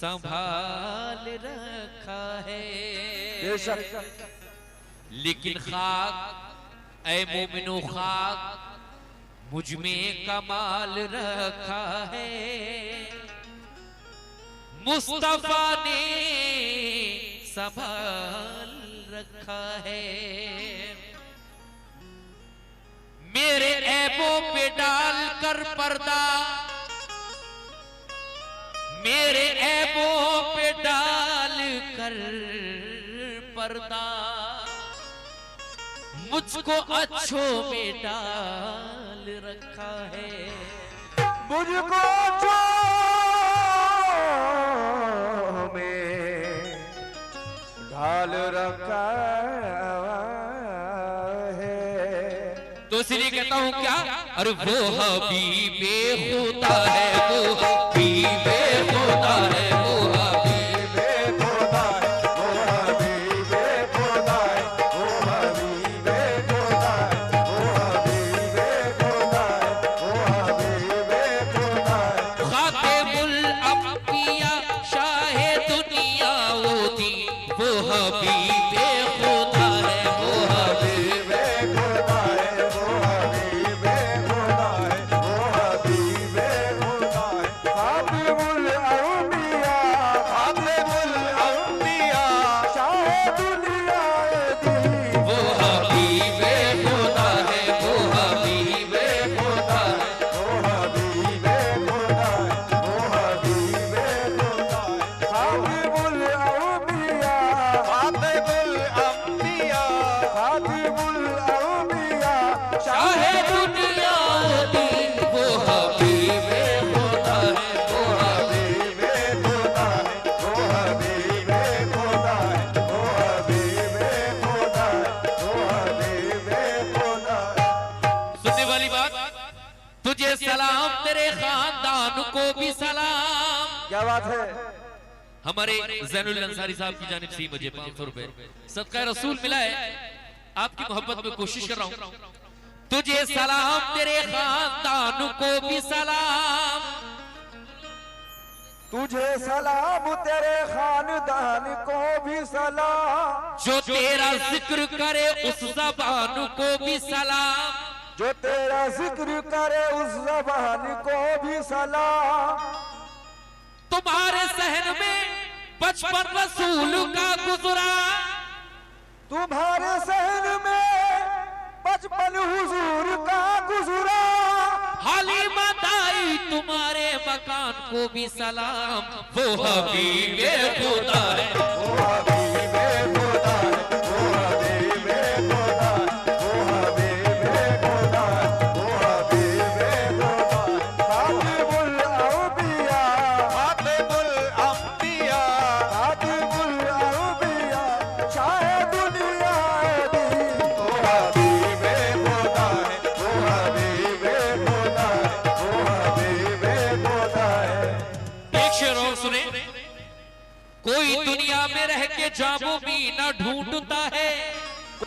संभाल रखा है। बेशक। लेकिन खाक ऐ मोमिनो खाक मुझ में कमाल रखा है। मुस्तफा ने संभाल रखा है। मेरे ऐबों पे डाल कर पर्दा, मेरे ऐबों पे डाल कर पर्दा, मुझको अच्छों में डाल रखा है। मुझको अच्छों में डाल रखा है। तो इसलिए कहता हूं क्या, अरे वो हबीबे खुदा है, वो हबीबे खुदा है, वो हबीबे खुदा है, वो हबीबे खुदा है, वो हबीबे खुदा है, वो हबीबे खुदा है, वो हबीबे खुदा है। खातिमुल अंबिया शाहे दुनिया वो दी, वो हबीबे खुदा है, वो हबीबे खुदा है, वो हबीबे खुदा है, वो हबीबे खुदा है। खातिमुल अंबिया, खातिमुल अंबिया शाहे दुनिया दी, वो हबीबे खुदा है, वो हबीबे खुदा है, वो हबीबे खुदा है, वो हबीबे खुदा है। खातिमुल अंबिया, खातिमुल अंबिया, खातिमुल अंबिया शाहे दुनिया दी, वो हबीबे खुदा है, वो हबीबे खुदा है, वो हबीबे खुदा है, वो हबीबे खुदा है, वो हबीबे खुदा है। सुनने वाली बात, तुझे सलाम, तेरे खानदान को भी सलाम। क्या बात है। हमारे जैनुल अंसारी साहब की जानिब से मुझे 500 रुपए सदका रसूल मिला है। आपकी मोहब्बत में कोशिश कर रहा हूं। तुझे सलाम, तेरे खानदान को भी सलाम। तुझे सलाम, तेरे खानदान को भी सलाम। जो तेरा जिक्र करे उस ज़बान को भी सलाम। जो तेरा जिक्र करे उस ज़बान को भी सलाम। तुम्हारे सहन में बचपन रसूल का गुजरा, तुम्हारे सहन में बचपन हुजूर का गुजरा। हालिमा दाई तुम्हारे मकान को भी सलाम। वो हबीबे खुदा है, वो हबीबे खुदा है, वो हबीबे खुदा है, वो हबीबे खुदा है, वो हबीबे खुदा है। खातिमुल अंबिया, खातिमुल अंबिया, खातिमुल अंबिया शाहे दुनिया दी, वो हबीबे खुदा है, वो हबीबे खुदा है, वो हबीबे खुदा है। एक शेर और सुने। कोई दुनिया में रह के जामो मीना ढूंढता है,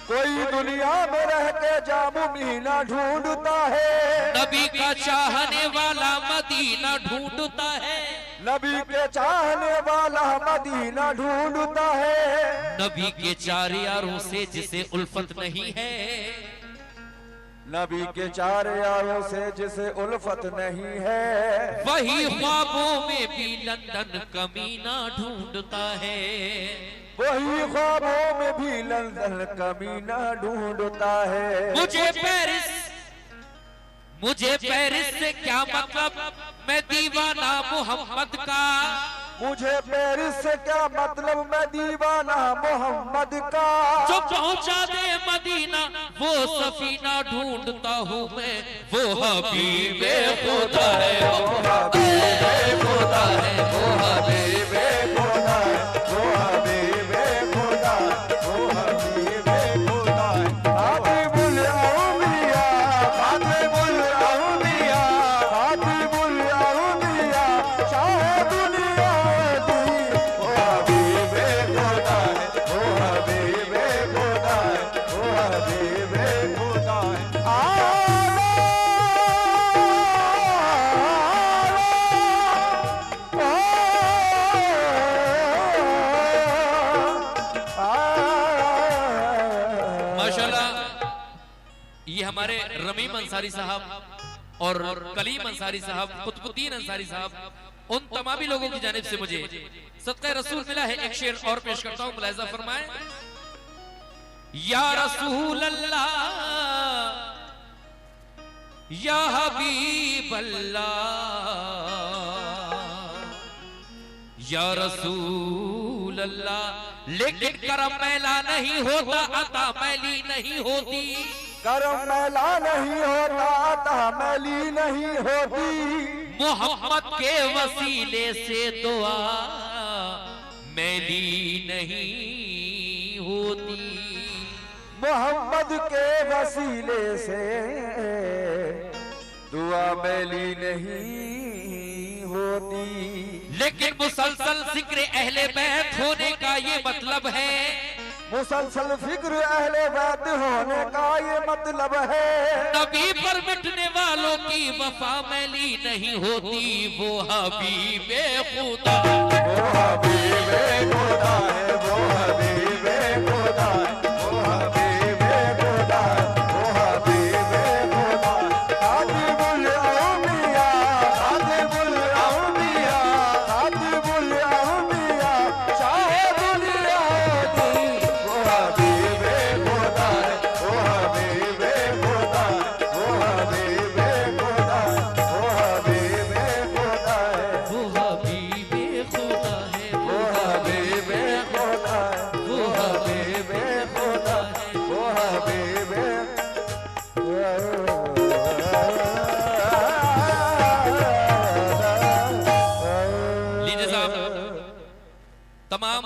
कोई दुनिया में रह के जामो मीना ढूंढता है। नबी का चाहने वाला मदीना ढूंढता है। नबी के चाहने वाला मदीना ढूंढता है। नबी के चार यारों से जिसे उल्फत नहीं है, नबी के चार यारों से जिसे उल्फत नहीं है। वही ख्वाबों में भी लंदन कमीना ढूंढता है। वही ख्वाबों में भी लंदन कमीना ढूंढता है। मुझे पेरिस से क्या मतलब, मैं दीवाना मोहम्मद का। मुझे पेरिस से क्या मतलब, मैं दीवाना मोहम्मद का। जो पहुंचा दे मदीना वो सफीना ढूंढता हूँ मैं। वो हबीबे खुदा है, वो हबीबे खुदा है, वो हबीबे खुदा है, वो हबीबे खुदा है, वो हबीबे खुदा है। खातिमुल अंबिया, खातिमुल अंबिया, खातिमुल अंबिया शाहे दुनिया दी, वो हबीबे खुदा है, वो हबीबे खुदा है, वो हबीबे खुदा है। आला हमारे रमीम अंसारी साहब और कलीम अंसारी साहब, कुतुबुद्दीन अंसारी साहब, उन तमामी लोगों की जानिब से मुझे सदका रसूल मिला है। एक शेर और पेश करता हूं, मुलाहिजा फरमाएं। या रसूल अल्लाह या हबीब अल्लाह या रसूल अल्लाह, लेकिन करम मैला नहीं होता, अता मैली नहीं होती। करम मैला नहीं होता, अता मैली नहीं होती। मोहम्मद के वसीले से दुआ मैली नहीं होती। मोहम्मद के वसीले से दुआ मैली नहीं होती। लेकिन मुसलसल जिक्र अहले बैत होने का ये मतलब है, मुसलसल फिक्र अहले बैत होने का ये मतलब है। नबी पर मिटने वालों की वफा मैली नहीं होती। वो हबीबे खुदा, वो हबीबे खुदा है, वो हबीबे खुदा है, वो हबीबे खुदा है, वो हबीबे खुदा है। खातिमुल औलिया, खातिमुल औलिया, खातिमुल औलिया, शाहिदुल औली। वो हबीबे खुदा है, वो हबीबे खुदा है, वो हबीबे खुदा है, वो हबीबे खुदा है। वो हबीबे खुदा है, वो हबीबे खुदा है, वो हबीबे खुदा है, वो हबीबे। लीजिए साहब, तमाम